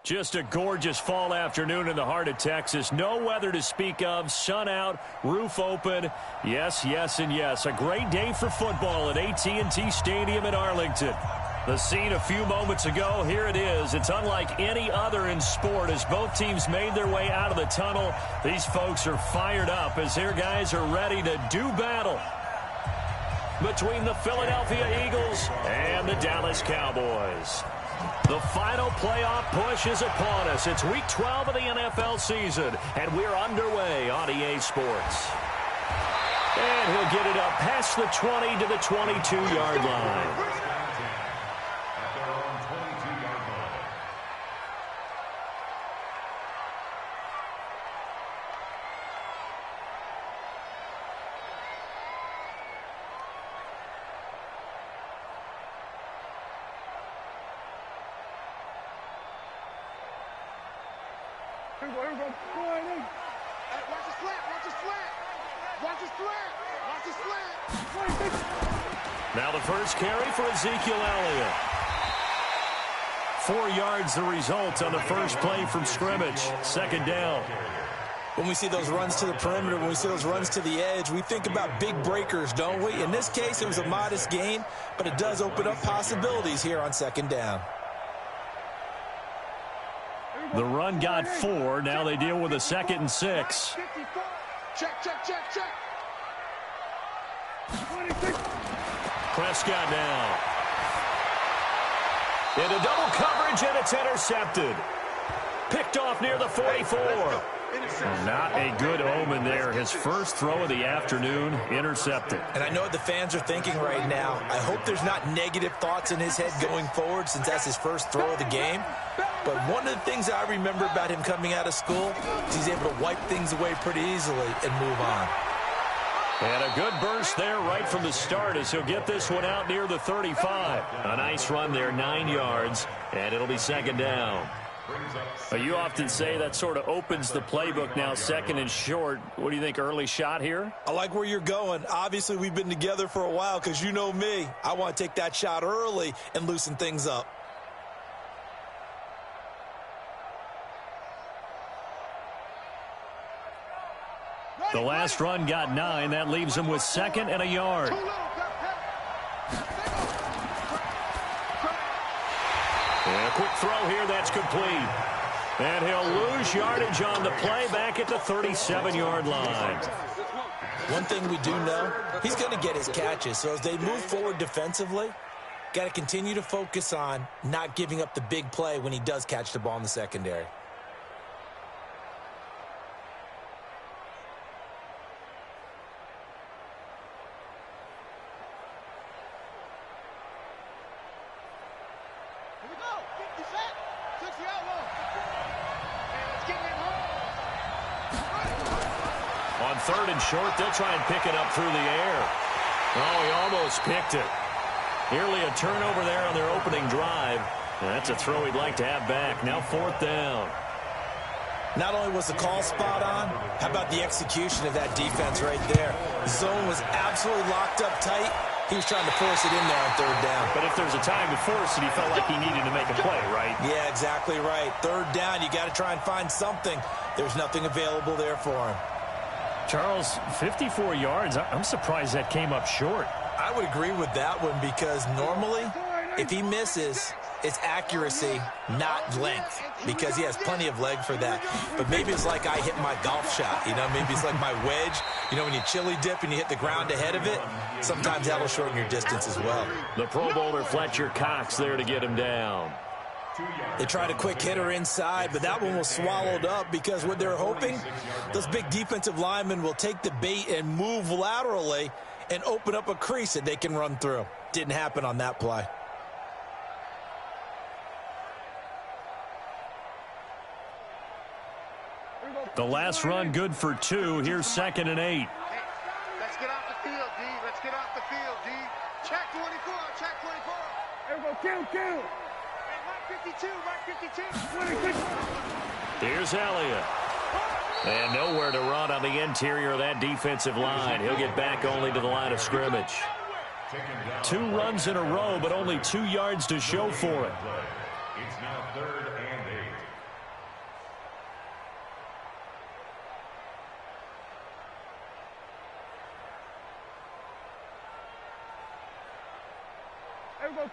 Just a gorgeous fall afternoon in the heart of Texas. No weather to speak of. Sun out, roof open. Yes, yes, and yes. A great day for football at AT&T Stadium in Arlington. The scene a few moments ago, here it is. It's unlike any other in sport as both teams made their way out of the tunnel. These folks are fired up as their guys are ready to do battle between the Philadelphia Eagles and the Dallas Cowboys. The final playoff push is upon us. It's week 12 of the NFL season, and we're underway on EA Sports. And he'll get it up past the 20 to the 22-yard line. Now the first carry for Ezekiel Elliott. 4 yards the result on the first play from scrimmage. Second down. When we see those runs to the perimeter, when we see those runs to the edge, we think about big breakers, don't we? In this case, it was a modest gain, but it does open up possibilities here on second down. The run got 4. Now they deal with a 2nd and 6. Check. Prescott now. Into double coverage, and it's intercepted. Picked off near the 44. Not a good omen there. His first throw of the afternoon, intercepted. And I know what the fans are thinking right now. I hope there's not negative thoughts in his head going forward since that's his first throw of the game. But one of the things I remember about him coming out of school is he's able to wipe things away pretty easily and move on. And a good burst there right from the start as he'll get this one out near the 35. A nice run there, 9 yards, and it'll be second down. You often say that sort of opens the playbook now, 2nd and short. What do you think, early shot here? I like where you're going. Obviously, we've been together for a while because you know me. I want to take that shot early and loosen things up. The last run got 9. That leaves him with 2nd and a yard. And a quick throw here. That's complete. And he'll lose yardage on the play back at the 37-yard line. One thing we do know, he's going to get his catches. So as they move forward defensively, got to continue to focus on not giving up the big play when he does catch the ball in the secondary. On 3rd and short, they'll try and pick it up through the air. Oh, he almost picked it. Nearly a turnover there on their opening drive. And that's a throw he'd like to have back. Now 4th down. Not only was the call spot on, how about the execution of that defense right there? The zone was absolutely locked up tight. He was trying to force it in there on 3rd down. But if there's a time to force it, he felt like he needed to make a play, right? Yeah, exactly right. 3rd down, you got to try and find something. There's nothing available there for him. Charles, 54 yards. I'm surprised that came up short. I would agree with that one because normally, if he misses, it's accuracy, not length, because he has plenty of leg for that. But maybe it's like I hit my golf shot, you know, maybe it's like my wedge. You know, when you chili dip and you hit the ground ahead of it, sometimes that'll shorten your distance as well. The Pro Bowler Fletcher Cox there to get him down. They tried a quick hitter inside, but that one was swallowed up because what they're hoping, those big defensive linemen will take the bait and move laterally and open up a crease that they can run through. Didn't happen on that play. The last run good for 2. Here's 2nd and 8. Let's get off the field, D. Let's get off the field, D. Check 24. Check 24. There we go. Kill. Mark 52. Here's Elliott. And nowhere to run on the interior of that defensive line. He'll get back only to the line of scrimmage. 2 runs in a row, but only 2 yards to show for it. It's now 3rd and 8.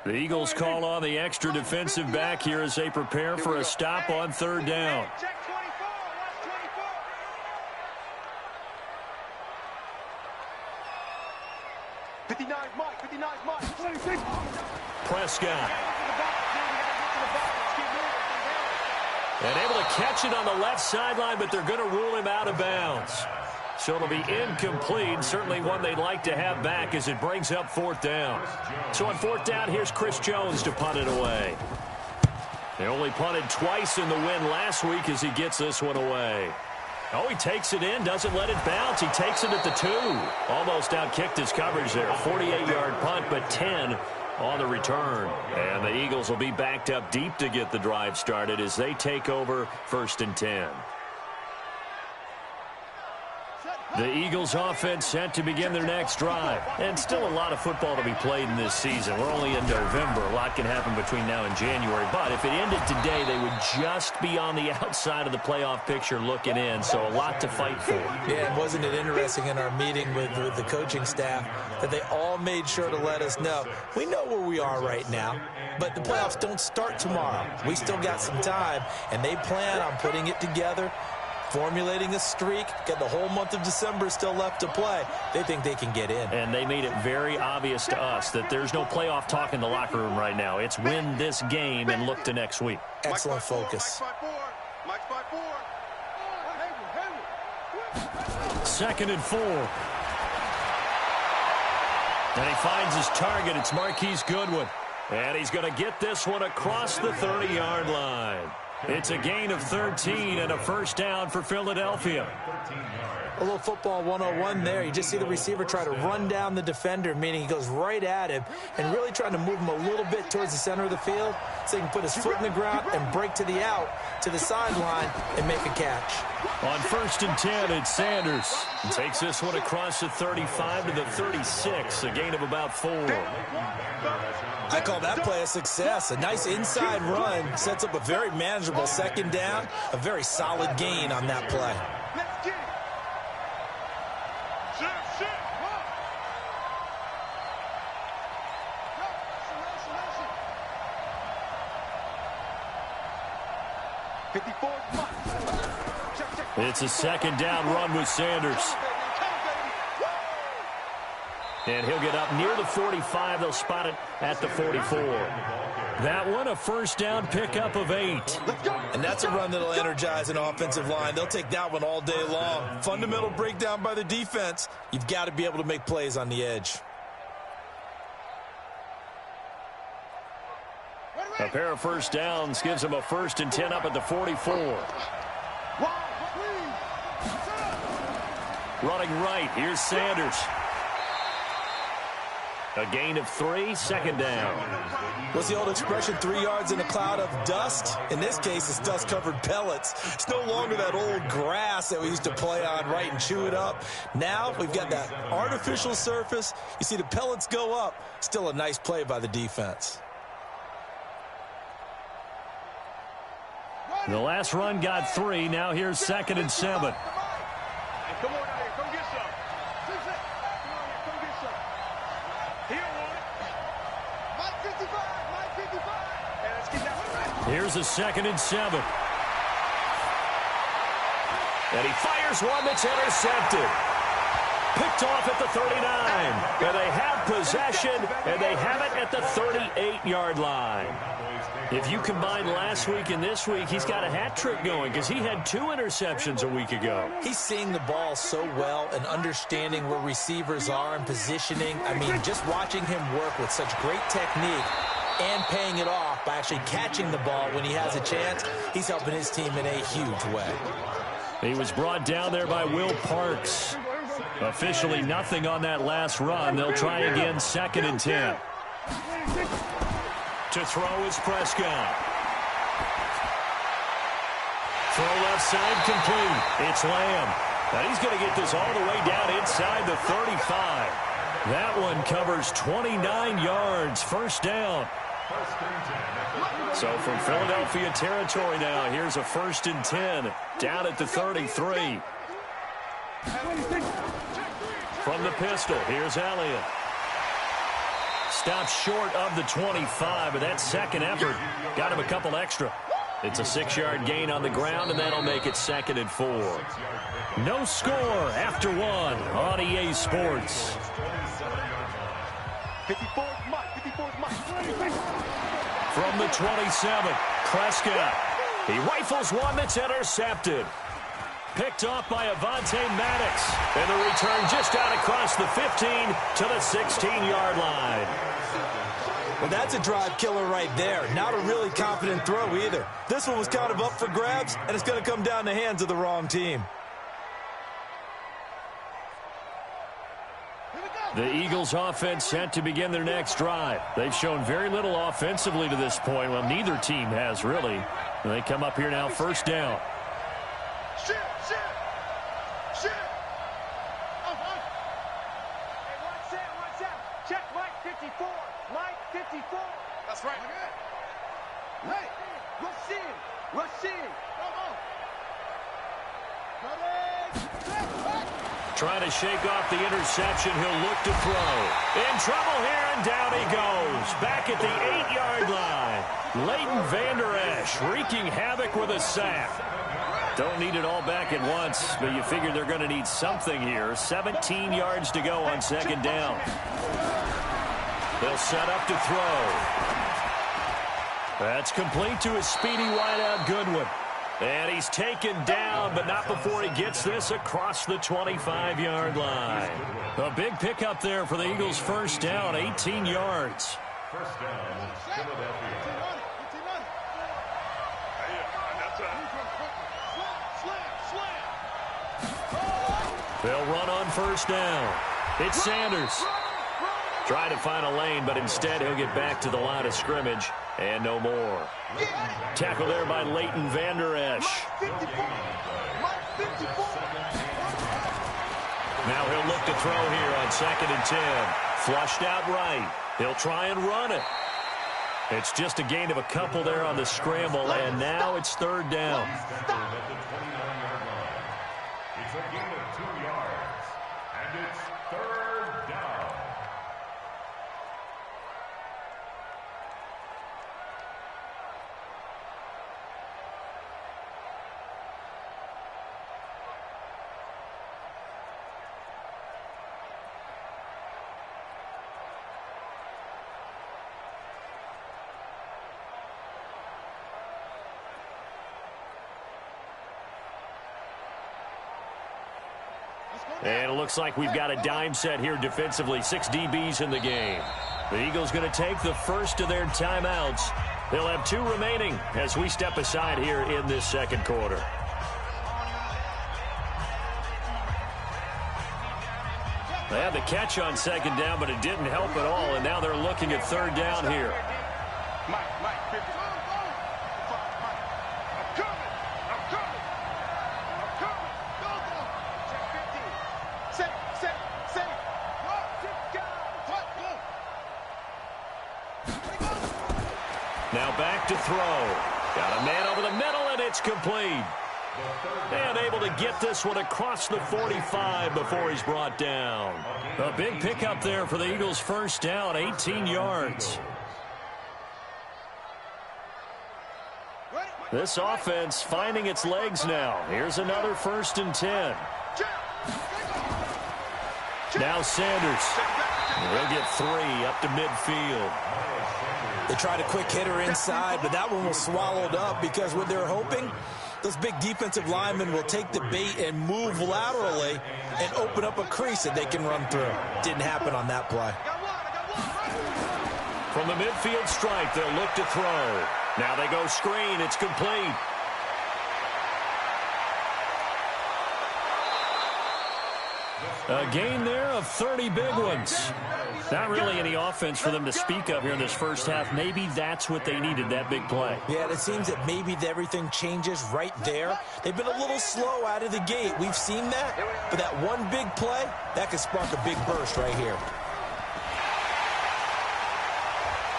The Eagles call on the extra defensive back here as they prepare for a stop on third down. Check 24. Watch 24. Mike. 59's Mike. 26. Prescott. And able to catch it on the left sideline, but they're going to rule him out of bounds. So it'll be incomplete, certainly one they'd like to have back as it brings up fourth down. So on fourth down, here's Chris Jones to punt it away. They only punted twice in the win last week as he gets this one away. Oh, he takes it in, doesn't let it bounce. He takes it at the 2. Almost outkicked his coverage there. 48-yard punt, but 10 on the return. And the Eagles will be backed up deep to get the drive started as they take over 1st and 10. The Eagles offense set to begin their next drive. And still a lot of football to be played in this season. We're only in November. A lot can happen between now and January. But if it ended today, they would just be on the outside of the playoff picture looking in. So a lot to fight for. Yeah, and wasn't it interesting in our meeting with the coaching staff that they all made sure to let us know, we know where we are right now, but the playoffs don't start tomorrow. We still got some time, and they plan on putting it together, formulating a streak, got the whole month of December still left to play. They think they can get in. And they made it very obvious to us that there's no playoff talk in the locker room right now. It's win this game and look to next week. Excellent focus. Mike's by 4. 2nd and 4. And he finds his target. It's Marquise Goodwin. And he's going to get this one across the 30-yard line. It's a gain of 13 and a first down for Philadelphia. A little football 101 there. You just see the receiver try to run down the defender, meaning he goes right at him and really trying to move him a little bit towards the center of the field so he can put his foot in the ground and break to the out, to the sideline, and make a catch. On 1st and 10, it's Sanders. He takes this one across the 35 to the 36, a gain of about 4. I call that play a success. A nice inside run sets up a very manageable 2nd down, a very solid gain on that play. Let's get it. Sit. 54. It's a 2nd down run with Sanders. And he'll get up near the 45. They'll spot it at the 44. That one, a first down pickup of 8. And that's a run that'll energize an offensive line. They'll take that one all day long. Fundamental breakdown by the defense. You've got to be able to make plays on the edge. A pair of first downs gives him a 1st and 10 up at the 44. Running right, here's Sanders. A gain of 3, 2nd down. What's the old expression, 3 yards in a cloud of dust? In this case, it's dust-covered pellets. It's no longer that old grass that we used to play on, right, and chew it up. Now we've got that artificial surface. You see the pellets go up. Still a nice play by the defense. The last run got 3. Now here's 2nd and 7. Come on out here. Come get some. Come get some. Here, one. Mike 55. Hey, let's get that one. Here's a 2nd and 7. And he fires one that's intercepted. Picked off at the 39. And they have possession, and they have it at the 38-yard line. If you combine last week and this week, he's got a hat trick going because he had 2 interceptions a week ago. He's seeing the ball so well and understanding where receivers are and positioning. I mean, just watching him work with such great technique and paying it off by actually catching the ball when he has a chance, he's helping his team in a huge way. He was brought down there by Will Parks. Officially nothing on that last run. They'll try again, 2nd and 10. To throw is Prescott. Throw left side complete. It's Lamb. And he's going to get this all the way down inside the 35. That one covers 29 yards. First down. So from Philadelphia territory now, here's a 1st and 10 down at the 33. From the pistol, here's Elliott. stopped short of the 25, but that second effort got him a couple extra. It's a 6-yard gain on the ground, and that'll make it 2nd and 4. No score after 1 on EA Sports. 54 Mike. 54 Mike. From the 27, Prescott. He rifles one that's intercepted. Picked off by Avonte Maddox. And the return just out across the 15 to the 16-yard line. Well, that's a drive killer right there. Not a really confident throw either. This one was kind of up for grabs, and it's going to come down the hands of the wrong team. The Eagles offense set to begin their next drive. They've shown very little offensively to this point. Well, neither team has really. And they come up here now, first down. Shit. Hey, watch out. Check Mike 54. Mike 54. That's right. Hey, rush in. Trying to shake off the interception. He'll look to throw. In trouble here, and down he goes. Back at the 8-yard line. Leighton Vander Esch wreaking havoc with a sack. Don't need it all back at once, but you figure they're going to need something here. 17 yards to go on second down. They'll set up to throw. That's complete to his speedy wideout Goodwin. And he's taken down, but not before he gets this across the 25-yard line. A big pickup there for the Eagles' first down, 18 yards. First down, Philadelphia. They'll run on first down. It's Sanders. Trying to find a lane, but instead he'll get back to the line of scrimmage and no more. Tackle there by Leighton Vander Esch. Now he'll look to throw here on 2nd and 10. Flushed out right. He'll try and run it. It's just a gain of a couple there on the scramble, and now it's 3rd down. It's a gain of 2 yards, and it's 3rd down. And it looks like we've got a dime set here defensively. 6 DBs in the game. The Eagles going to take the first of their timeouts. They'll have 2 remaining as we step aside here in this second quarter. They had the catch on second down, but it didn't help at all. And now they're looking at 3rd down here. Mike 50. Now back to throw. Got a man over the middle, and it's complete. And able to get this one across the 45 before he's brought down. A big pickup there for the Eagles' first down, 18 yards. This offense finding its legs now. Here's another 1st and 10. Now Sanders. He'll get 3 up to midfield. They tried a quick hitter inside, but that one was swallowed up because what they're hoping, those big defensive linemen will take the bait and move laterally and open up a crease that they can run through. Didn't happen on that play. From the midfield stripe, they'll look to throw. Now they go screen. It's complete. A gain there of 30 big ones. Not really any offense for them to speak of here in this first half. Maybe that's what they needed, that big play. Yeah, it seems that maybe everything changes right there. They've been a little slow out of the gate. We've seen that. But that one big play, that could spark a big burst right here.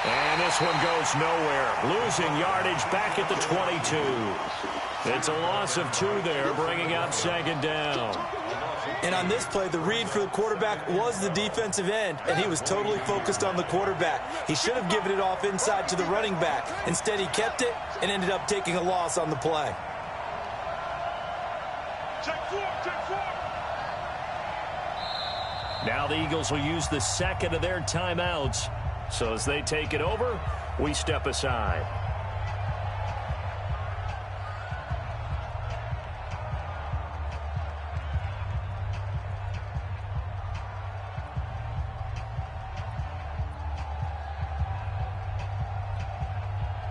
And this one goes nowhere. Losing yardage back at the 22. It's a loss of 2 there, bringing up 2nd down. And on this play, the read for the quarterback was the defensive end, and he was totally focused on the quarterback. He should have given it off inside to the running back. Instead, he kept it and ended up taking a loss on the play. Check four. Now the Eagles will use the second of their timeouts. So as they take it over, we step aside.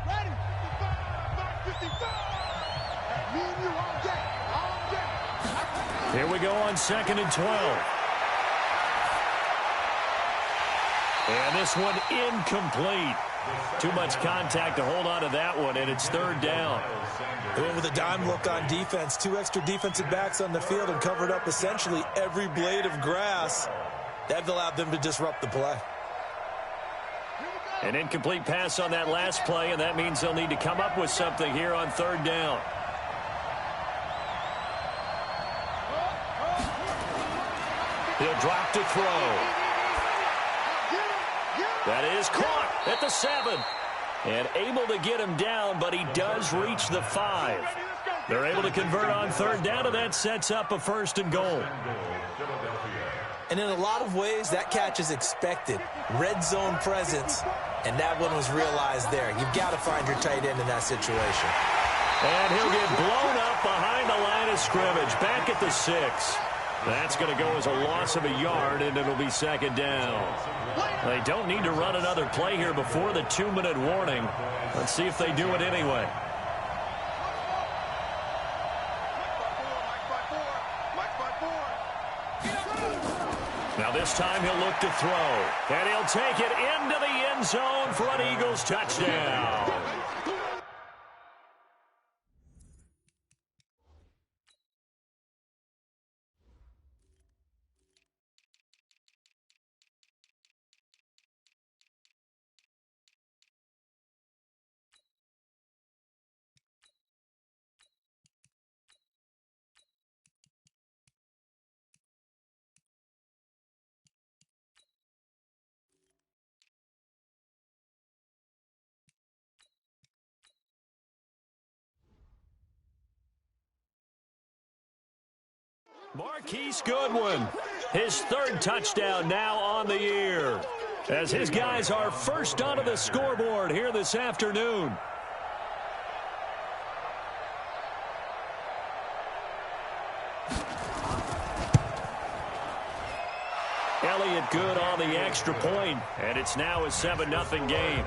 Ready? 55. Me and you all day. Here we go on 2nd and 12. And this one incomplete. Too much contact to hold on to that one, and it's 3rd down. They went with a dime look on defense. 2 extra defensive backs on the field and covered up essentially every blade of grass. That allowed them to disrupt the play. An incomplete pass on that last play, and that means they'll need to come up with something here on 3rd down. He'll drop to throw. That is caught at the 7. And able to get him down, but he does reach the 5. They're able to convert on 3rd down, and that sets up a 1st and goal. And in a lot of ways, that catch is expected. Red zone presence, and that one was realized there. You've got to find your tight end in that situation. And he'll get blown up behind the line of scrimmage, back at the 6. That's going to go as a loss of a yard, and it'll be 2nd down. They don't need to run another play here before the 2-minute warning. Let's see if they do it anyway. Now this time he'll look to throw. And he'll take it into the end zone for an Eagles touchdown. Marquise Goodwin, his 3rd touchdown now on the year, as his guys are first onto the scoreboard here this afternoon. Elliott good on the extra point, and it's now a 7-0 game.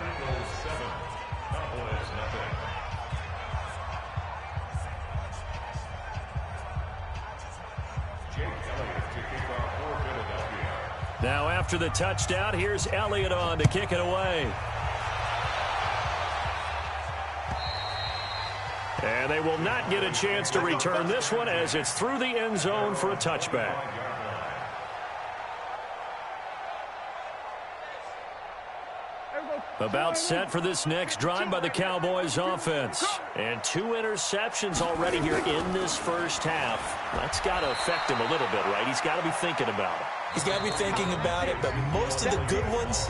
Now after the touchdown, here's Elliott on to kick it away. And they will not get a chance to return this one as it's through the end zone for a touchback. About set for this next drive by the Cowboys offense. And 2 interceptions already here in this first half. That's got to affect him a little bit, right? He's got to be thinking about it. He's got to be thinking about it, but most of the good ones,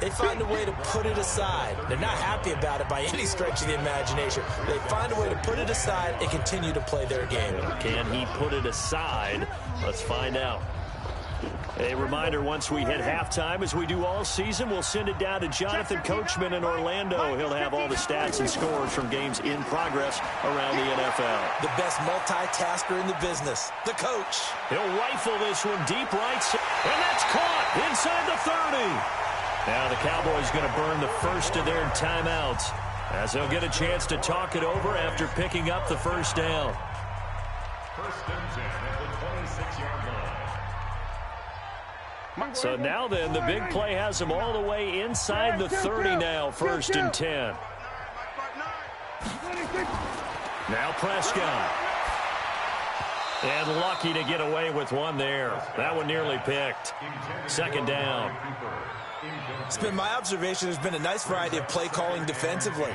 they find a way to put it aside. They're not happy about it by any stretch of the imagination. They find a way to put it aside and continue to play their game. Can he put it aside? Let's find out. A reminder, once we hit halftime, as we do all season, we'll send it down to Jonathan Coachman in Orlando. He'll have all the stats and scores from games in progress around the NFL. The best multitasker in the business, the coach. He'll rifle this one deep right, and that's caught inside the 30. Now the Cowboys going to burn the first of their timeouts, as they'll get a chance to talk it over after picking up the 1st down. 1st and 10 at the 26-yard line. So now then, the big play has them all the way inside the 30 now, 1st and 10. Now Prescott. And lucky to get away with one there. That one nearly picked. 2nd down. It's been my observation there's been a nice variety of play calling defensively.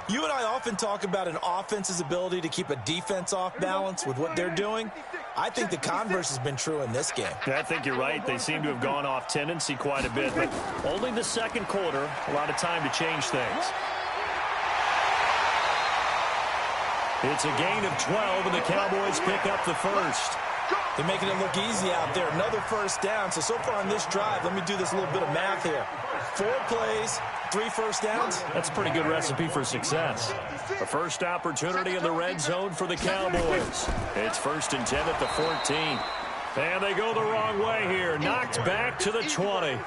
You and I often talk about an offense's ability to keep a defense off balance with what they're doing. I think the converse has been true in this game. I think you're right. They seem to have gone off tendency quite a bit, but only the second quarter, a lot of time to change things. It's a gain of 12, and the Cowboys pick up the first. They're making it look easy out there. Another first down. So far on this drive, let me do this little bit of math here. 4 plays, 3 first downs. That's a pretty good recipe for success. The first opportunity in the red zone for the Cowboys. It's 1st and 10 at the 14. And they go the wrong way here. Knocked back to the 20. And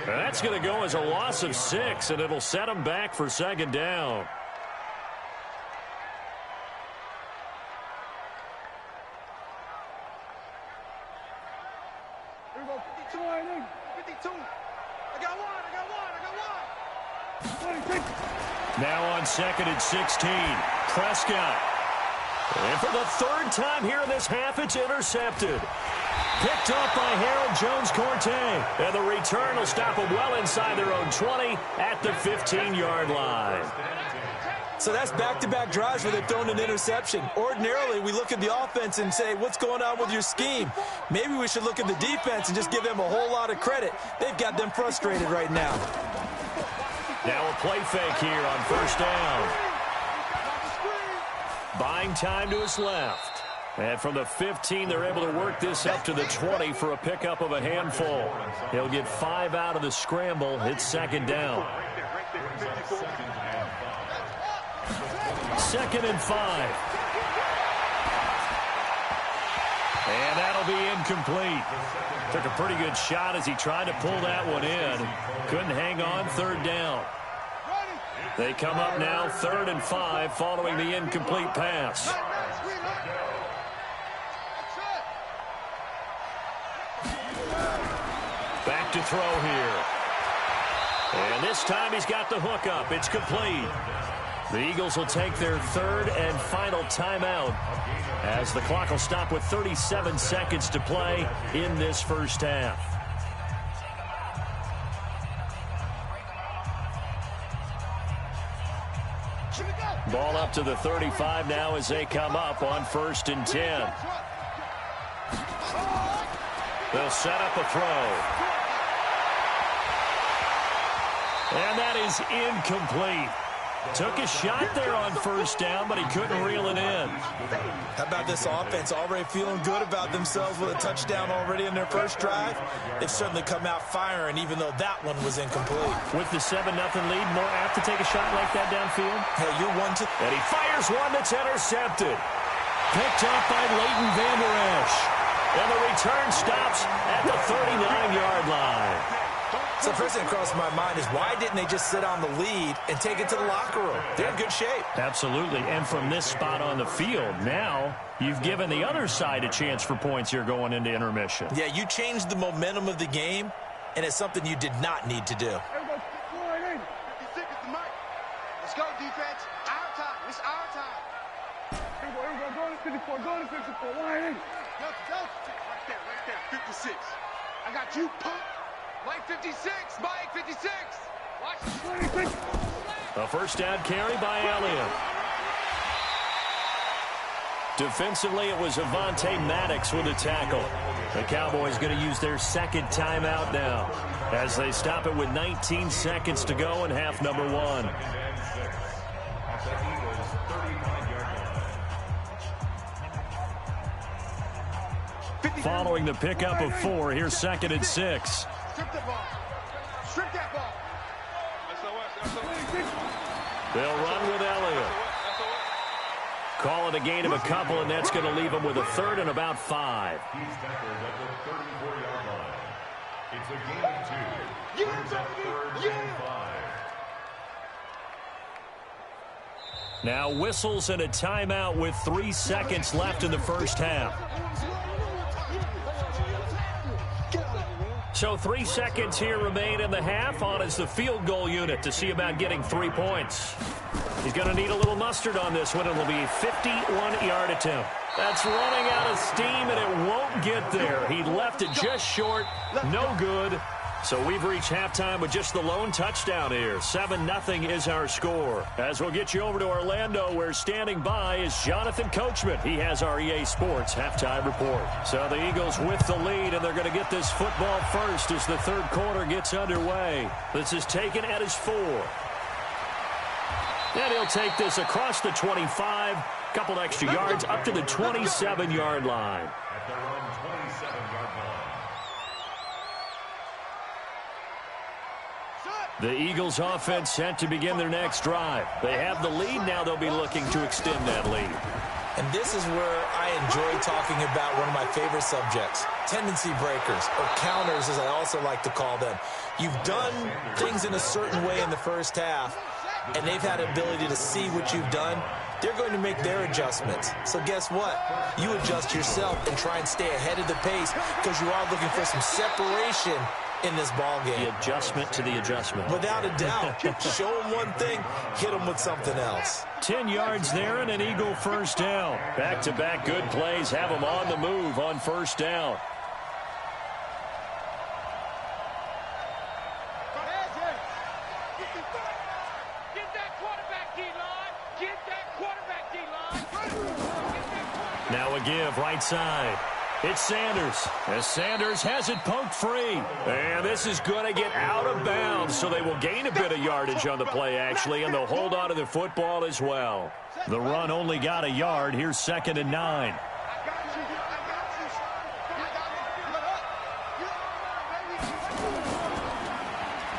that's going to go as a loss of 6, and it'll set them back for 2nd down. Now on 2nd and 16, Prescott. And for the 3rd time here in this half, it's intercepted. Picked up by Harold Jones-Corte. And the return will stop them well inside their own 20 at the 15-yard line. So that's back-to-back drives where they've thrown an interception. Ordinarily, we look at the offense and say, what's going on with your scheme? Maybe we should look at the defense and just give them a whole lot of credit. They've got them frustrated right now. Now a play fake here on 1st down. Buying time to his left. And from the 15, they're able to work this up to the 20 for a pickup of a handful. He'll get 5 out of the scramble. It's 2nd down. 2nd and 5. And that'll be incomplete. Took a pretty good shot as he tried to pull that one in. Couldn't hang on. 3rd down. They come up now 3rd and 5 following the incomplete pass. Back to throw here. And this time he's got the hook up. It's complete. The Eagles will take their 3rd and final timeout as the clock will stop with 37 seconds to play in this first half. Ball up to the 35 now as they come up on 1st and 10. They'll set up a throw. And that is incomplete. Took a shot there on 1st down, but he couldn't reel it in. How about this offense already feeling good about themselves with a touchdown already in their first drive? They've certainly come out firing, even though that one was incomplete. With the 7-0 lead, more apt to take a shot like that downfield? Hey, you're 1-2. And he fires one that's intercepted. Picked up by Leighton Vander Esch. And the return stops at the 39-yard line. So the first thing that crossed my mind is why didn't they just sit on the lead and take it to the locker room? They're in good shape. Absolutely. And from this spot on the field, now you've given the other side a chance for points here going into intermission. Yeah, you changed the momentum of the game, and it's something you did not need to do. 56 is the mic. Let's go, defense. Our time. It's our time. Here we go. Go to 54. Go to 54. Right there. 56. I got you, punk. Mike 56, Mike 56. Watch this. A 1st down carry by Elliott. Defensively, it was Avonte Maddox with a tackle. The Cowboys going to use their 2nd timeout now as they stop it with 19 seconds to go in half number 1. Following the pickup of 4, here's 2nd and 6. Strip that ball. Strip that ball. They'll run with Elliott. Call it a gain of a couple, and that's going to leave them with a 3rd and about 5. He's tackled at the 34-yard line. It's a gain of 2. Brings up 3rd and 5. Now whistles and a timeout with 3 seconds left in the first half. So 3 seconds here remain in the half. On is the field goal unit to see about getting 3 points. He's going to need a little mustard on this one. It'll be a 51-yard attempt. That's running out of steam, and it won't get there. He left it just short. No good. So we've reached halftime with just the lone touchdown here. 7-0 is our score. As we'll get you over to Orlando, where standing by is Jonathan Coachman. He has our EA Sports halftime report. So the Eagles with the lead, and they're going to get this football first as the third quarter gets underway. This is taken at his 4. And he'll take this across the 25, couple extra yards up to the 27-yard line. At their own 27-yard line. The Eagles offense set to begin their next drive. They have the lead. Now they'll be looking to extend that lead. And this is where I enjoy talking about one of my favorite subjects, tendency breakers, or counters as I also like to call them. You've done things in a certain way in the first half, and they've had the ability to see what you've done. They're going to make their adjustments. So guess what? You adjust yourself and try and stay ahead of the pace because you are looking for some separation in this ball game. The adjustment to the adjustment. Without a doubt. Show them one thing, hit them with something else. 10 yards there and an Eagle first down. Back-to-back good plays have them on the move on first down. Now a give right side. It's Sanders, as Sanders has it poked free. And this is going to get out of bounds, so they will gain a bit of yardage on the play, actually, and they'll hold on to the football as well. The run only got a yard. Here's 2nd and 9.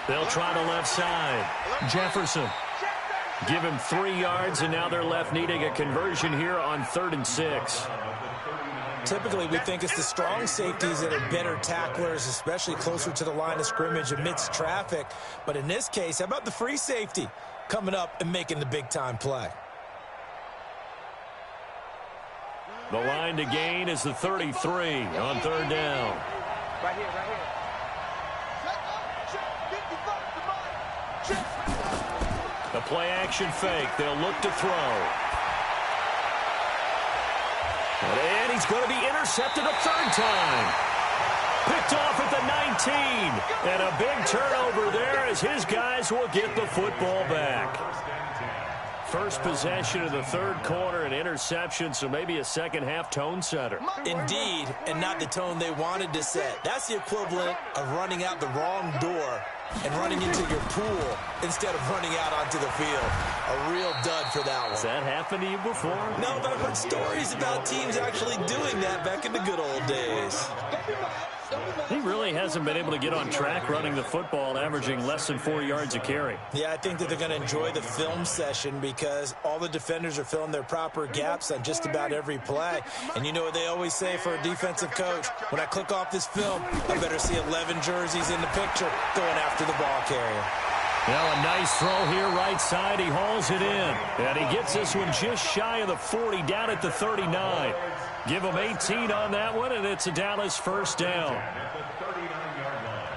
They'll try the left side. Jefferson. Give him 3 yards, and now they're left needing a conversion here on 3rd and 6. Typically, we think it's the strong safeties that are better tacklers, especially closer to the line of scrimmage amidst traffic. But in this case, how about the free safety coming up and making the big-time play? The line to gain is the 33 on 3rd down. Right here, right here. The play-action fake. They'll look to throw. And he's going to be intercepted a 3rd time. Picked off at the 19. And a big turnover there as his guys will get the football back. First possession of the 3rd quarter, an interception, so maybe a second-half tone setter. Indeed, and not the tone they wanted to set. That's the equivalent of running out the wrong door and running into your pool instead of running out onto the field. A real dud for that one. Has that happened to you before? No, but I've heard stories about teams actually doing that back in the good old days. He really hasn't been able to get on track running the football, averaging less than 4 yards a carry. Yeah, I think that they're going to enjoy the film session because all the defenders are filling their proper gaps on just about every play. And you know what they always say for a defensive coach? When I click off this film, I better see 11 jerseys in the picture going after the ball carrier. Now a nice throw here right side. He hauls it in. And he gets this one just shy of the 40, down at the 39. Give him 18 on that one, and it's a Dallas first down. At the 39-yard line.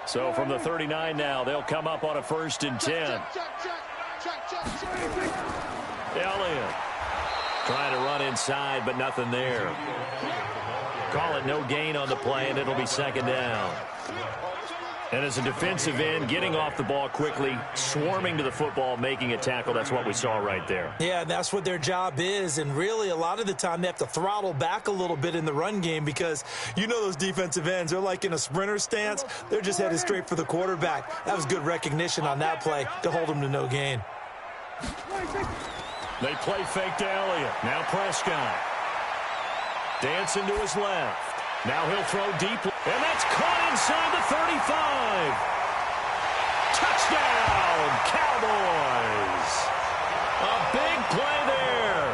So from the 39 now, they'll come up on a 1st and 10. Elliott trying to run inside, but nothing there. Call it no gain on the play, and it'll be 2nd down. And as a defensive end, getting off the ball quickly, swarming to the football, making a tackle, that's what we saw right there. Yeah, that's what their job is, and really a lot of the time they have to throttle back a little bit in the run game because you know those defensive ends, they're like in a sprinter stance. They're just headed straight for the quarterback. That was good recognition on that play to hold them to no gain. They play fake to Elliott. Now Prescott. Dancing to his left. Now he'll throw deep. And that's caught inside the 35. Touchdown, Cowboys. A big play there.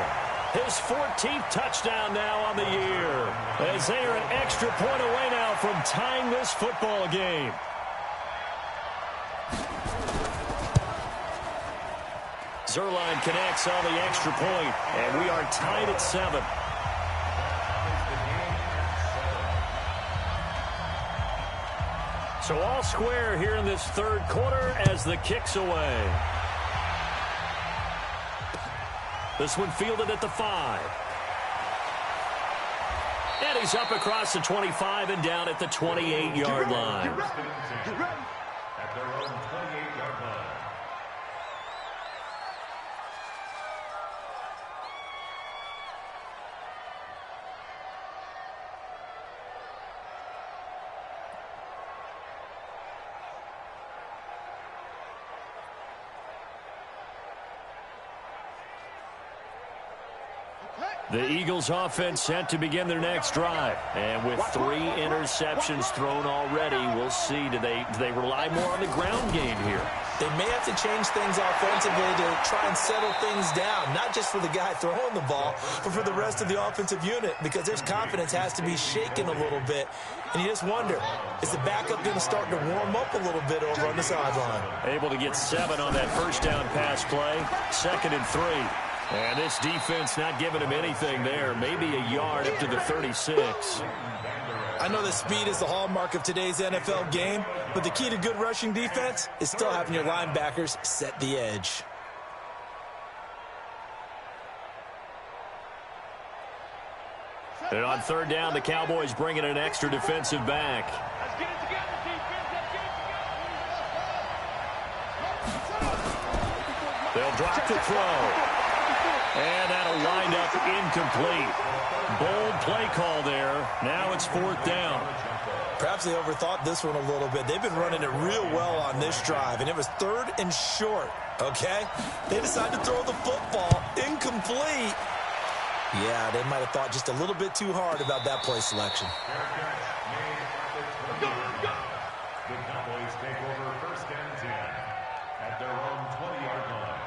His 14th touchdown now on the year. As they are an extra point away now from tying this football game. Zerline connects on the extra point, and we are tied at 7. So all square here in this 3rd quarter as the kick's away. This one fielded at the 5. And he's up across the 25 and down at the 28-yard line. At their own 28-yard line. The Eagles offense set to begin their next drive. And with 3 interceptions thrown already, we'll see, do they rely more on the ground game here? They may have to change things offensively to try and settle things down, not just for the guy throwing the ball, but for the rest of the offensive unit, because their confidence has to be shaken a little bit. And you just wonder, is the backup going to start to warm up a little bit over on the sideline? Able to get 7 on that first down pass play. 2nd and 3. And this defense not giving him anything there. Maybe a yard up to the 36. I know that speed is the hallmark of today's NFL game, but the key to good rushing defense is still having your linebackers set the edge. And on 3rd down, the Cowboys bringing an extra defensive back. Let's get it together, defense. Let's get it together. They'll drop the throw. And that'll wind up incomplete. Bold play call there. Now it's 4th down. Perhaps they overthought this one a little bit. They've been running it real well on this drive, and it was 3rd and short, okay? They decided to throw the football incomplete. Yeah, they might have thought just a little bit too hard about that play selection. The Cowboys take over 1st and 10 at their own 20-yard line.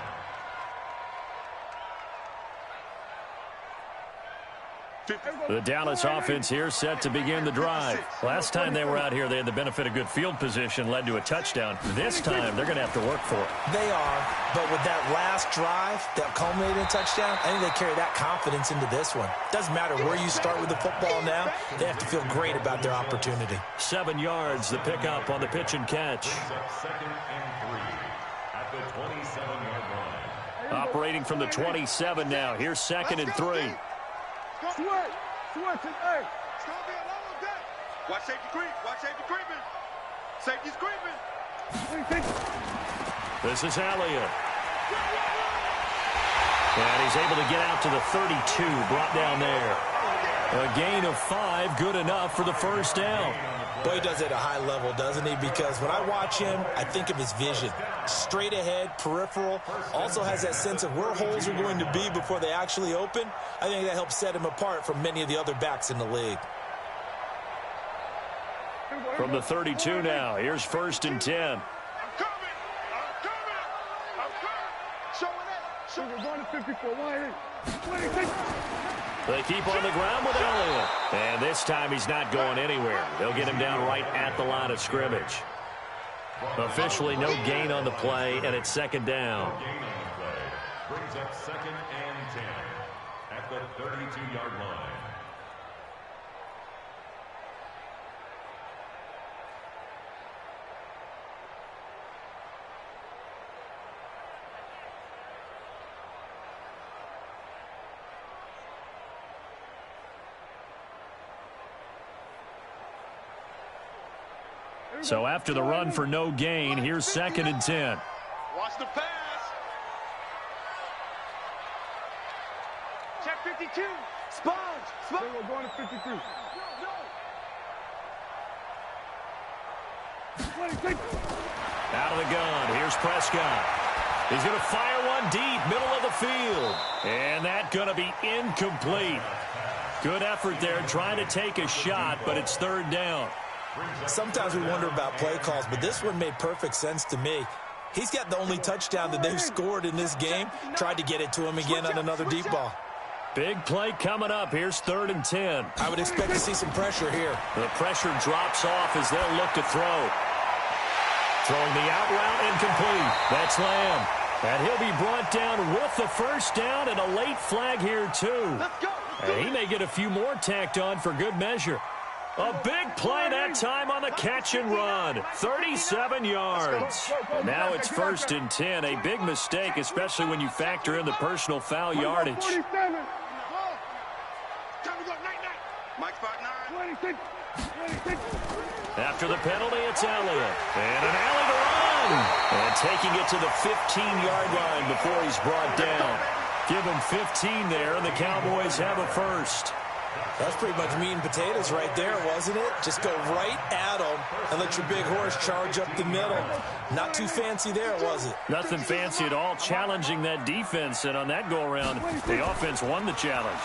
The Dallas offense here set to begin the drive. Last time they were out here, they had the benefit of good field position, led to a touchdown. This time, they're going to have to work for it. They are, but with that last drive that culminated in a touchdown, I think they carry that confidence into this one. Doesn't matter where you start with the football now, they have to feel great about their opportunity. 7 yards, the pickup on the pitch and catch. 2nd and 3 at the 27-yard line. Operating from the 27 now. Here's 2nd and 3. Switch, hey. It's going to be a long day. Watch safety creep. Watch safety creeping. Safety's creeping. This is Elliott. And he's able to get out to the 32, brought down there. A gain of 5, good enough for the 1st down. Boy, he does it at a high level, doesn't he? Because when I watch him, I think of his vision. Straight ahead, peripheral, also has that sense of where holes are going to be before they actually open. I think that helps set him apart from many of the other backs in the league. From the 32 now, here's 1st and 10. I'm coming. Showing up. We're going to 54. 180. They keep on the ground with Elliott. And this time he's not going anywhere. They'll get him down right at the line of scrimmage. Officially no gain on the play, and it's 2nd down. Gain on the play brings up 2nd and 10 at the 32-yard line. So after the run for no gain, here's 2nd and 10. Watch the pass. Check 52. Sponge. We're going to 53. No. Out of the gun. Here's Prescott. He's going to fire one deep, middle of the field. And that's going to be incomplete. Good effort there, trying to take a shot, but it's 3rd down. Sometimes we wonder about play calls, but this one made perfect sense to me. He's got the only touchdown that they've scored in this game. Tried to get it to him again on another deep ball. Big play coming up. Here's 3rd and 10. I would expect to see some pressure here. The pressure drops off as they'll look to throw. Throwing the out route incomplete. That's Lamb. And he'll be brought down with the 1st down and a late flag here too. Let's go. And he may get a few more tacked on for good measure. A big play that time on the catch and run. 37 yards. And now it's 1st and 10. A big mistake, especially when you factor in the personal foul yardage. Time to go. Night. Mike's fire. After the penalty, it's Elliott. And an alley to run. And taking it to the 15-yard line before he's brought down. Give him 15 there, and the Cowboys have a first. That's pretty much meat and potatoes right there, wasn't it? Just go right at them and let your big horse charge up the middle. Not too fancy there, was it? Nothing fancy at all, challenging that defense. And on that go-around, the offense won the challenge.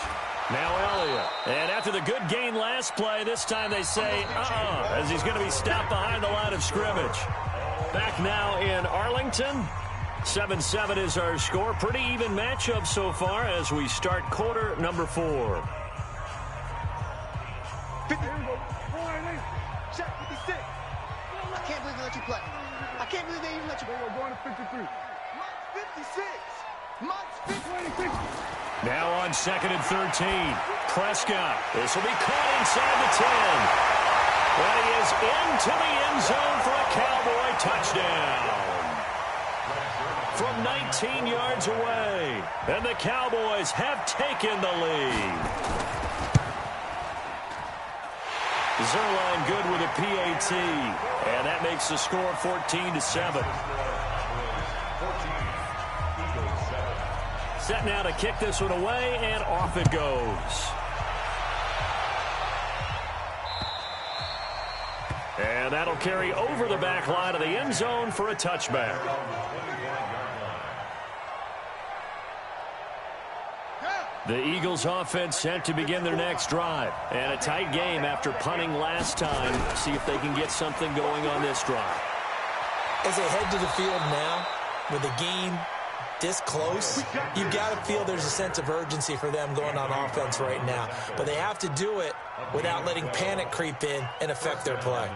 Now Elliott. And after the good gain last play, this time they say, as he's going to be stopped behind the line of scrimmage. Back now in Arlington. 7-7 is our score. Pretty even matchup so far as we start quarter number 4. Check 56. I can't believe they let you play. I can't believe they even let you play. We're going to 53. Mine's 56. Mine's 56. Now on 2nd and 13. Prescott. This will be caught inside the 10. But he is into the end zone for a Cowboy touchdown. From 19 yards away. And the Cowboys have taken the lead. Zerline good with a PAT. And that makes the score 14-7. Set now to kick this one away, and off it goes. And that'll carry over the back line of the end zone for a touchback. The Eagles offense set to begin their next drive. And a tight game after punting last time. See if they can get something going on this drive. As they head to the field now, with the game this close, you've got to feel there's a sense of urgency for them going on offense right now. But they have to do it without letting panic creep in and affect their play.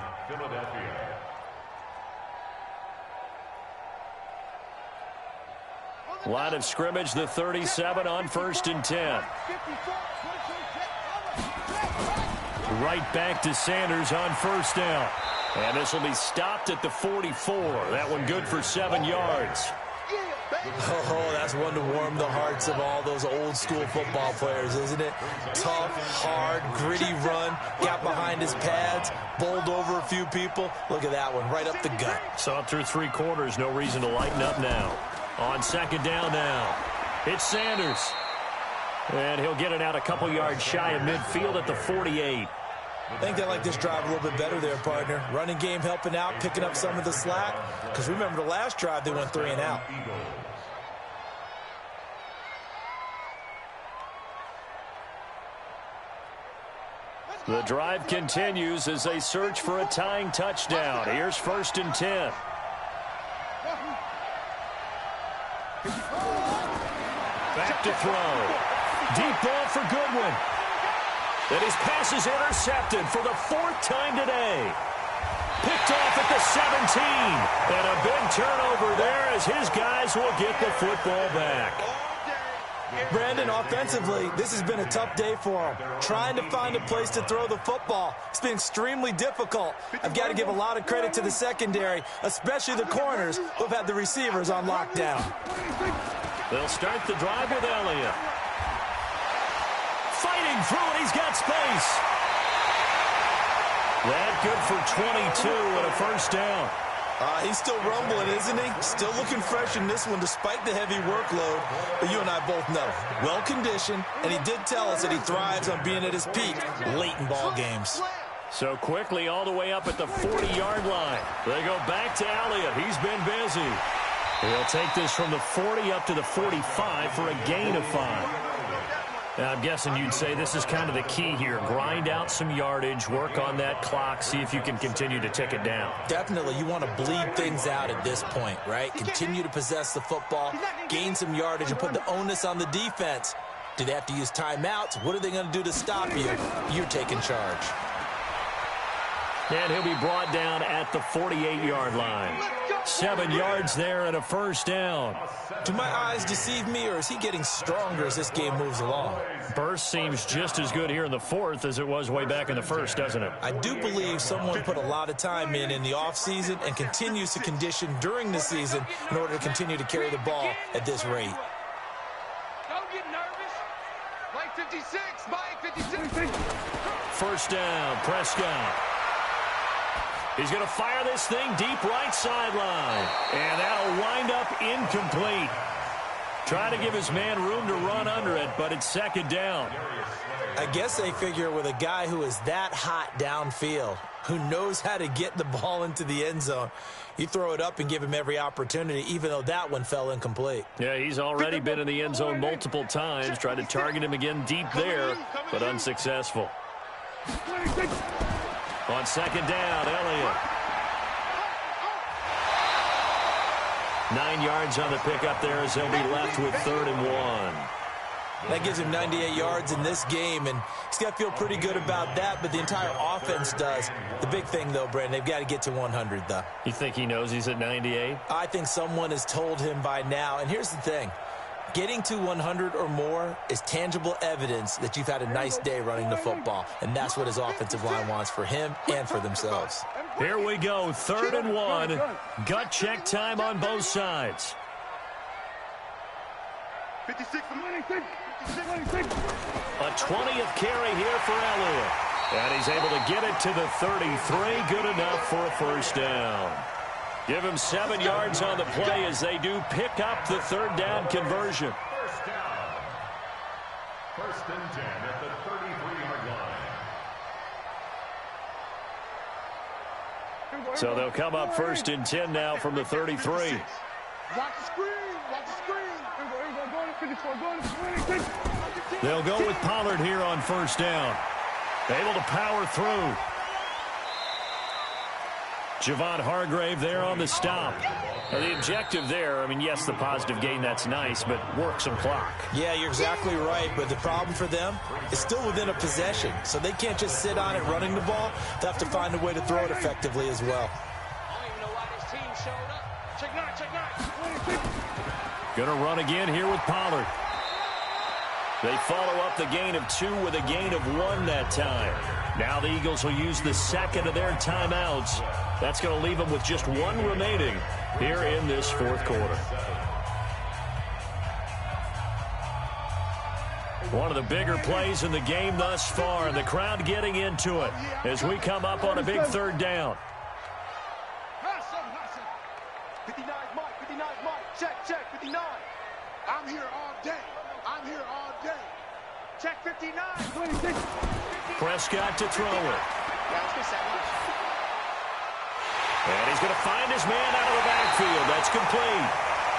Line of scrimmage, the 37 on 1st and 10. Right back to Sanders on 1st down. And this will be stopped at the 44. That one good for 7 yards. Oh, that's one to warm the hearts of all those old school football players, isn't it? Tough, hard, gritty run, got behind his pads, bowled over a few people. Look at that one, right up the gut. Saw it through 3 quarters, no reason to lighten up now. On 2nd down now, it's Sanders. And he'll get it out a couple yards shy of midfield at the 48. I think they like this drive a little bit better there, partner. Running game helping out, picking up some of the slack. Because remember the last drive, they went 3 and out. The drive continues as they search for a tying touchdown. Here's 1st and 10. Back to throw. Deep ball for Goodwin. And his pass is intercepted for the 4th time today. Picked off at the 17. And a big turnover there as his guys will get the football back. Brandon, offensively, this has been a tough day for him. Trying to find a place to throw the football. It's been extremely difficult. I've got to give a lot of credit to the secondary, especially the corners who've had the receivers on lockdown. They'll start the drive with Elliott. Fighting through it, he's got space. That good for 22 and a 1st down. He's still rumbling, isn't he? Still looking fresh in this one despite the heavy workload. But you and I both know, well-conditioned, and he did tell us that he thrives on being at his peak late in ball games. So quickly all the way up at the 40-yard line. They go back to Elliott. He's been busy. He'll take this from the 40 up to the 45 for a gain of 5. Now, I'm guessing you'd say this is kind of the key here. Grind out some yardage, work on that clock, see if you can continue to tick it down. Definitely. You want to bleed things out at this point, right? Continue to possess the football, gain some yardage, and put the onus on the defense. Do they have to use timeouts? What are they going to do to stop you? You're taking charge. And he'll be brought down at the 48-yard line. 7 yards there and a 1st down. Do my eyes deceive me, or is he getting stronger as this game moves along? Burst seems just as good here in the 4th as it was way back in the 1st, doesn't it? I do believe someone put a lot of time in the offseason and continues to condition during the season in order to continue to carry the ball at this rate. Don't get nervous. Play 56, Mike 56. First down, Prescott. He's going to fire this thing deep right sideline. And that'll wind up incomplete. Trying to give his man room to run under it, but it's second down. I guess they figure with a guy who is that hot downfield, who knows how to get the ball into the end zone, you throw it up and give him every opportunity, even though that one fell incomplete. Yeah, he's already been in the end zone multiple times. Tried to target him again deep there, but unsuccessful. On second down, Elliott. 9 yards on the pickup there as they'll be left with 3rd and 1. That gives him 98 yards in this game, and he's got to feel pretty good about that, but the entire offense does. The big thing, though, Brandon, they've got to get to 100, though. You think he knows he's at 98? I think someone has told him by now, and here's the thing. Getting to 100 or more is tangible evidence that you've had a nice day running the football, and that's what his offensive line wants for him and for themselves. Here we go, 3rd and 1. Gut check time on both sides. 56 for money. A 20th carry here for Elliott. And he's able to get it to the 33. Good enough for a first down. Give him 7 yards on the play as they do pick up the 3rd down conversion. First down. 1st and 10 at the 33-yard line. So they'll come up 1st and 10 now from the 33. Watch the screen. Watch the screen. They'll go with Pollard here on 1st down. Able to power through. Javon Hargrave there on the stop. Now the objective there, I mean, yes, the positive gain, that's nice, but work some clock. Yeah, you're exactly right, but the problem for them is still within a possession, so they can't just sit on it running the ball. They have to find a way to throw it effectively as well. I don't even know why this team showed up. Check 9. Going to run again here with Pollard. They follow up the gain of 2 with a gain of 1 that time. Now the Eagles will use the second of their timeouts. That's going to leave them with just 1 remaining here in this 4th quarter. One of the bigger plays in the game thus far, and the crowd getting into it as we come up on a big 3rd down. 59 Mike. Check 59. I'm here all day. Check 59. Prescott to throw it. And he's going to find his man out of the backfield. That's complete.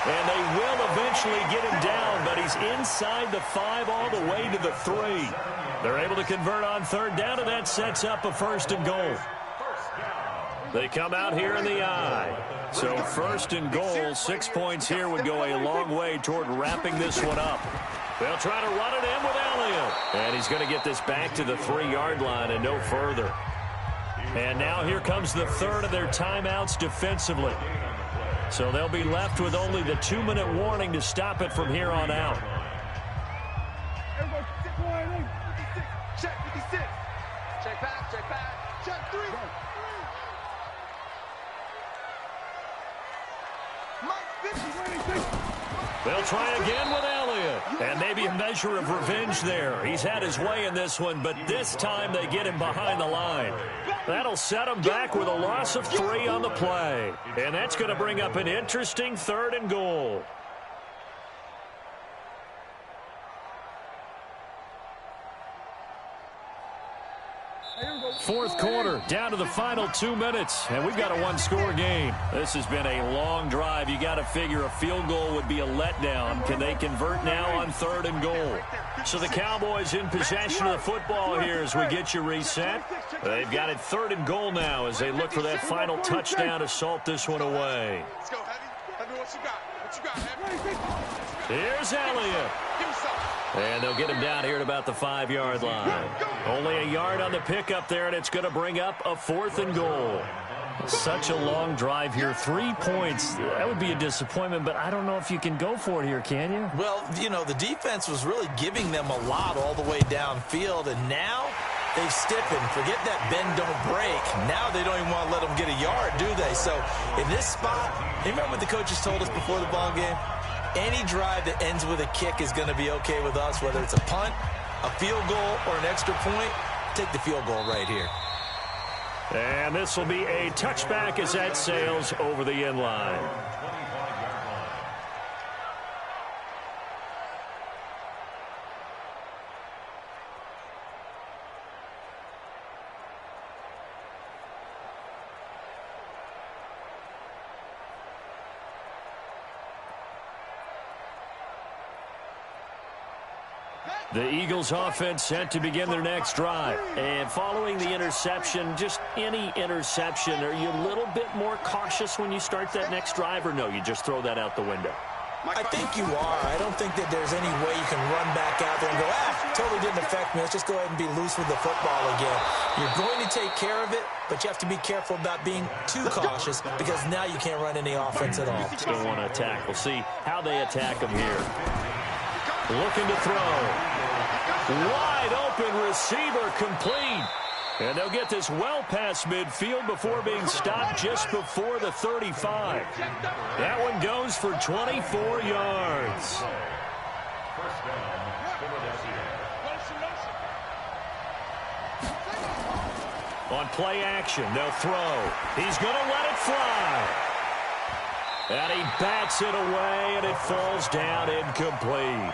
And they will eventually get him down, but he's inside the 5 all the way to the 3. They're able to convert on 3rd down, and that sets up a 1st and goal. They come out here in the I. So 1st and goal, 6 points here would go a long way toward wrapping this one up. They'll try to run it in with Elliott. And he's going to get this back to the 3-yard line and no further. And now here comes the 3rd of their timeouts defensively. So they'll be left with only the 2-minute warning to stop it from here on out. Check 56. Check back. Check 3. Mike 50. They'll try again with Elliott. And maybe a measure of revenge there. He's had his way in this one, but this time they get him behind the line. That'll set him back with a loss of 3 on the play. And that's going to bring up an interesting 3rd and goal. Fourth quarter, down to the final 2 minutes, and we've got a 1-score game. This has been a long drive. You got to figure a field goal would be a letdown. Can they convert now on 3rd and goal? So the Cowboys in possession of the football here as we get you reset. They've got it 3rd and goal now as they look for that final touchdown to salt this one away. Let's go, Heavy. Heavy, what you got, Heavy? Here's Elliott. And they'll get him down here at about the 5-yard line. Only a yard on the pickup there, and it's going to bring up a 4th and goal. Such a long drive here. 3 points. That would be a disappointment, but I don't know if you can go for it here, can you? Well, you know, the defense was really giving them a lot all the way downfield, and now they've stiffened. Forget that bend, don't break. Now they don't even want to let them get a yard, do they? So in this spot, you remember what the coaches told us before the ball game? Any drive that ends with a kick is going to be okay with us, whether it's a punt A field goal or an extra point, take the field goal right here. And this will be a touchback as that sails over the end line. The Eagles offense set to begin their next drive. And following the interception, just any interception, are you a little bit more cautious when you start that next drive, or no, you just throw that out the window? I think you are. I don't think that there's any way you can run back out there and go, totally didn't affect me. Let's just go ahead and be loose with the football again. You're going to take care of it, but you have to be careful about being too cautious because now you can't run any offense at all. Still want to attack. We'll see how they attack them here. Looking to throw. Wide open receiver complete. And they'll get this well past midfield before being stopped just before the 35. That one goes for 24 yards. First down, Philadelphia. On play action, they'll throw. He's going to let it fly. And he bats it away, and it falls down incomplete.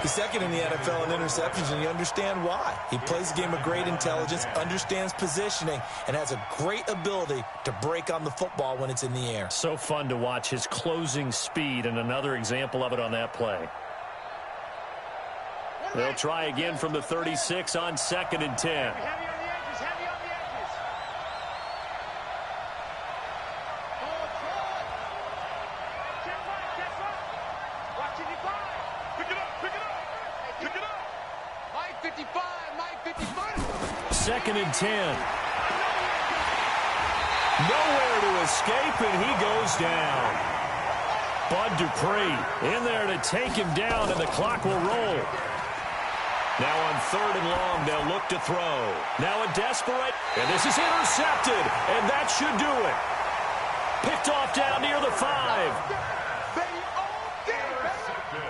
He's second in the NFL in interceptions, and you understand why. He plays a game of great intelligence, understands positioning, and has a great ability to break on the football when it's in the air. So fun to watch his closing speed, and another example of it on that play. They'll try again from the 36 on 2nd and 10. Second and 10. Nowhere to escape, and he goes down. Bud Dupree in there to take him down, and the clock will roll. Now on 3rd and long, they'll look to throw. Now a desperate, and this is intercepted, and that should do it. Picked off down near the 5. Intercepted.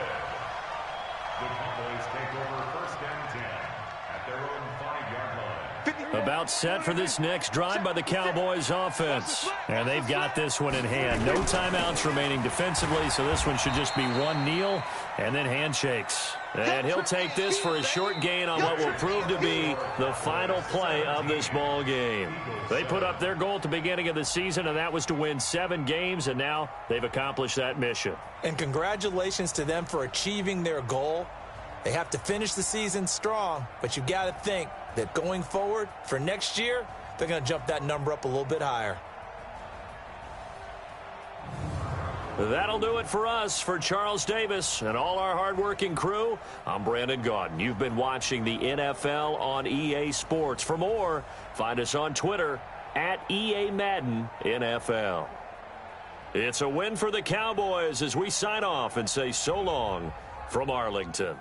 The Cowboys take over 1st and 10 at their own 5-yard line. About set for this next drive by the Cowboys offense. And they've got this one in hand. No timeouts remaining defensively, so this one should just be one kneel and then handshakes. And he'll take this for a short gain on what will prove to be the final play of this ball game. They put up their goal at the beginning of the season, and that was to win 7 games, and now they've accomplished that mission. And congratulations to them for achieving their goal. They have to finish the season strong, but you've got to think that going forward for next year, they're going to jump that number up a little bit higher. That'll do it for us. For Charles Davis and all our hardworking crew, I'm Brandon Gaudin. You've been watching the NFL on EA Sports. For more, find us on Twitter at EA Madden NFL. It's a win for the Cowboys as we sign off and say so long from Arlington.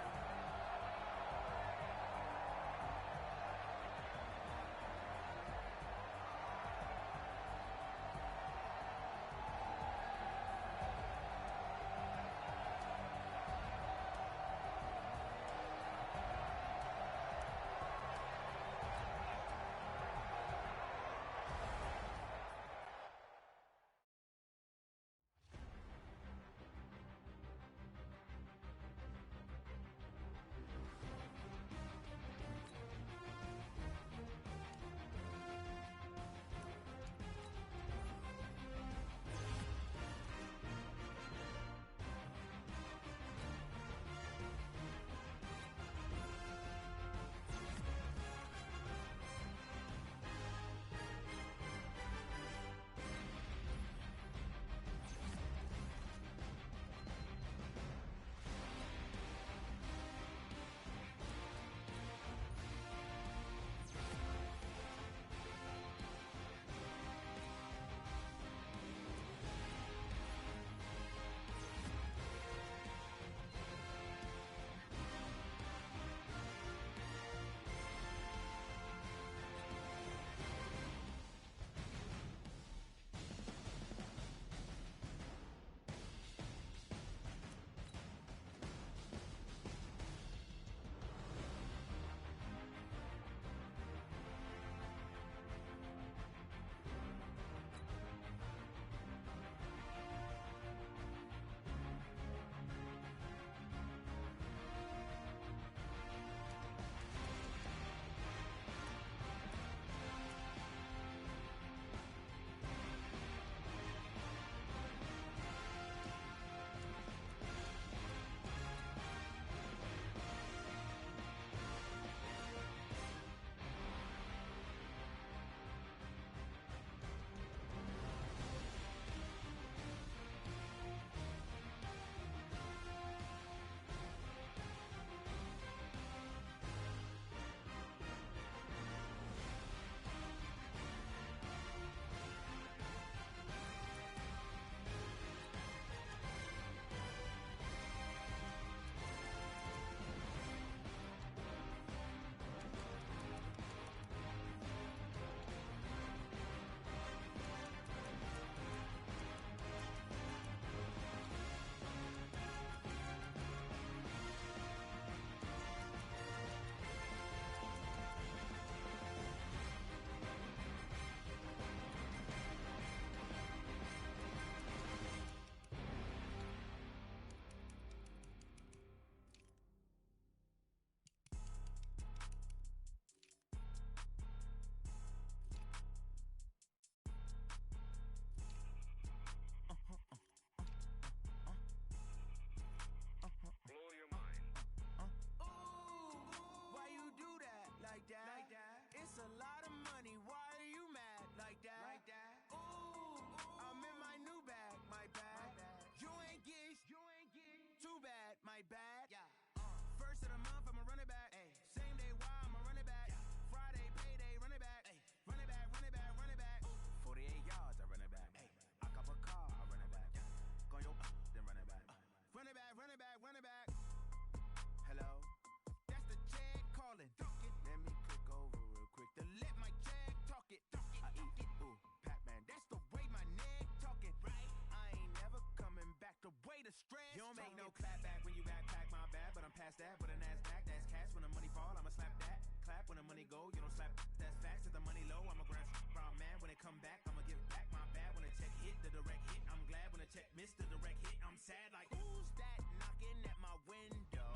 no clap back when you backpack, my bad, but I'm past that. With a NASDAQ, that's cash. When the money fall, I'ma slap that. Clap when the money go, you don't slap. That's facts. If the money low, I'ma grab brown man. When it come back, I'ma give back my bad. When the check hit, the direct hit. I'm glad when the check missed the direct hit. I'm sad like, who's that knocking at my window?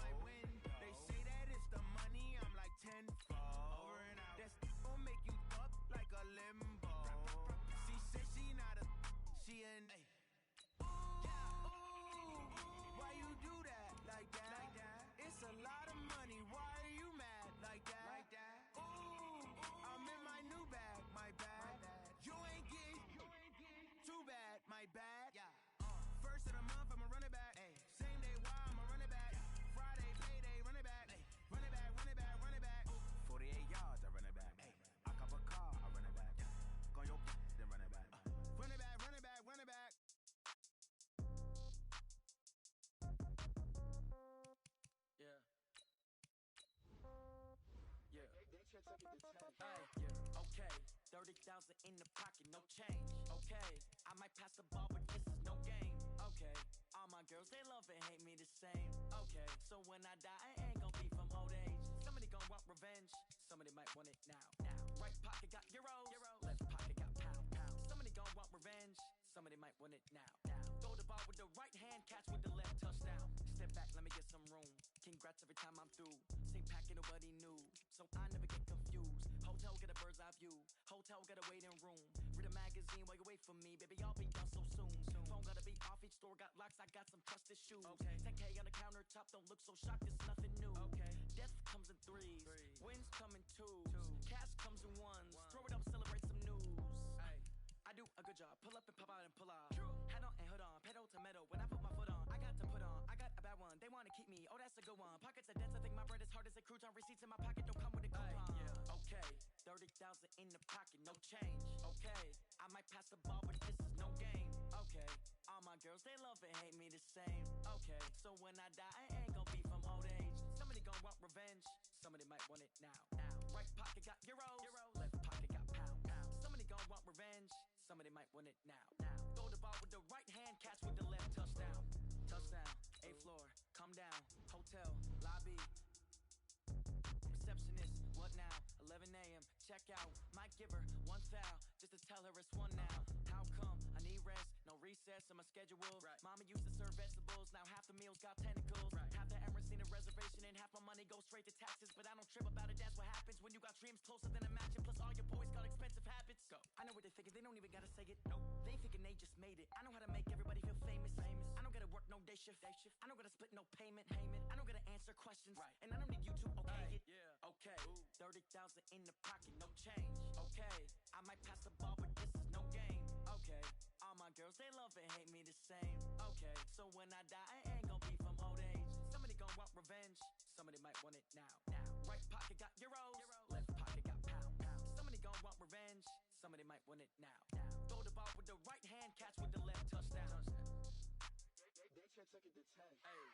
They say that it's the money, I'm like tenfold. Over and out. That's gon' make you up like a limbo. She said she not a, she an. Why you do that like that? It's a lot of money. Why are you mad like that? Ooh, I'm in my new bag, my bad. You ain't get too bad, my bad. First of the month, I'ma run it back. Same day, why I'ma run it back. Friday, payday, run it back. Run it back, run it back, run it back. 48 yards, I run it back. I cop a car, I run it back. Go on your then run it back. Run it back, run it back, run it back. Yeah. Yeah. Hey, yeah. Okay. 30,000 in the pocket, no change. Okay. I might pass the ball, but this is no game. Okay. All my girls, they love and hate me the same. Okay. So when I die, I ain't gonna be from old age. Somebody gonna want revenge. Somebody might want it now. Right pocket got euros. Left pocket got pound. Somebody gonna want revenge. Somebody might want it now. Throw the ball with the right hand, catch with the left, touchdown. Step back, let me get some room. Congrats every time I'm through. Same packet, nobody knew. So I never get confused. Hotel get a bird's eye view. Hotel get a waiting room. Read a magazine while you wait for me. Baby, I'll be done so soon. Phone gotta be off, each store got locks. I got some trusted shoes. 10K on the countertop, don't look so shocked, it's nothing new. Death comes in threes. Wins come in twos. Cash comes in ones. Throw it up, celebrate some news. I do a good job. Pull up and pop out and pull out. Head on and hood on. Pedal to metal. When I put my foot on, I got to put on. I got a bad one. They want to keep me. Oh, that's a good one. Pockets are dense. I think my bread is hard as a crouton. Receipts in my pocket don't come with a coupon. Okay. 30,000 in the pocket. No change. Okay. I might pass the ball, but this is no game. Okay. All my girls, they love and hate me the same. Okay. So when I die, I ain't gonna be from old age. Somebody gonna want revenge. Somebody might want it now. Right pocket got euros. Left pocket got pound. Somebody gonna want revenge. Somebody might want it now. Throw the ball with the right hand, catch with the left, touchdown. Touchdown, 8th floor, come down. Hotel, lobby. Receptionist, what now? 11 a.m., check out. Might give her one foul, just to tell her it's one now. How come? I need rest, no recess in my schedule. Mama used to serve vegetables, now half the meals got tentacles. Half the Emirates need a reservation and half my money goes straight to taxes. But I don't trip about it, that's what happens when you got dreams closer than a matching. Plus all your boys got expensive habits. Go. I know what they're thinking, they don't even gotta say it. Nope. They thinking they just made it. I know how to make everybody feel famous. I don't gotta work no day shift. I don't gotta split no payment. I don't gotta answer questions. And I don't need you to okay it. Okay, 30,000 in the pocket, no change. Okay, I might pass the ball, but this is no game. Okay, all my girls, they love and hate me the same. Okay, so when I die, I ain't gonna be from old age. Somebody gonna want revenge. Somebody might want it now. Right pocket got euros. Left pocket got pound. Somebody gonna want revenge. Somebody might want it now. Throw the ball with the right hand, catch with the left, touchdown. They check it to 10. Hey.